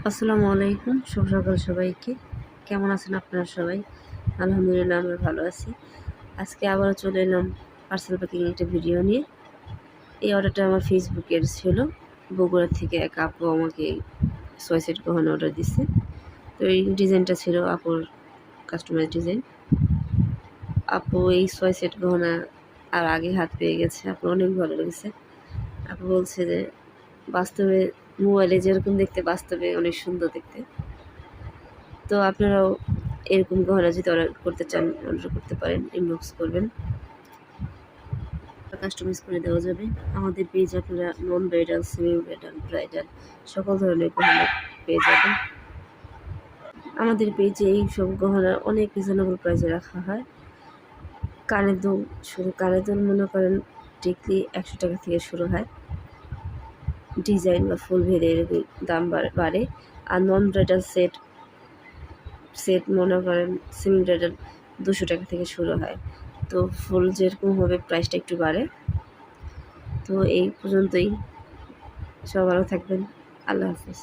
আসসালামু আলাইকুম, শুভ সকাল সবাইকে। কেমন আছেন আপনারা সবাই? আলহামদুলিল্লাহ আমরা ভালো আছি। আজকে আবারও চলে এলাম পার্সেল প্যাকিং একটা ভিডিও নিয়ে। এই অর্ডারটা আমার ফেসবুকের ছিল। বগুড়া থেকে এক আপু আমাকে 6 সেট গহনা অর্ডার দিছে। তো এই ডিজাইনটা ছিল আপুর কাস্টমাইজ ডিজাইন। আপু এই 6 সেট গহনা আর আগে হাত পেয়ে গেছে। আপুর অনেক ভালো লেগেছে। আপু বলছে যে বাস্তবে মোবাইলে যেরকম দেখতে বাস্তবে অনেক সুন্দর দেখতে। তো আপনারাও এরকম গহনা যদি অর্ডার করতে চান অর্ডার করতে পারেন, ইনবক্স করবেন, কাস্টমাইজ করে দেওয়া যাবে। আমাদের পেজ আপনারা নন ব্রাইডাল, সেমি ব্রাইডাল, ব্রাইডাল সকল ধরনের গহনা পেয়ে যাবেন। আমাদের পেজে এই সব গহনা অনেক রিজনেবল প্রাইসে রাখা হয়। কানের দুল মনে করেন টিকলি 100 টাকা থেকে শুরু হয়। ডিজাইন বা ফুল ভেদে দাম বাড়ে। আর নন ব্রাইডাল সেট মনে করেন সেমি ব্রাইডাল 200 টাকা থেকে শুরু হয়। তো ফুল যেরকম হবে প্রাইসটা একটু বাড়ে। তো এই পর্যন্তই। সবাই ভালো থাকবেন। আল্লাহ হাফিজ।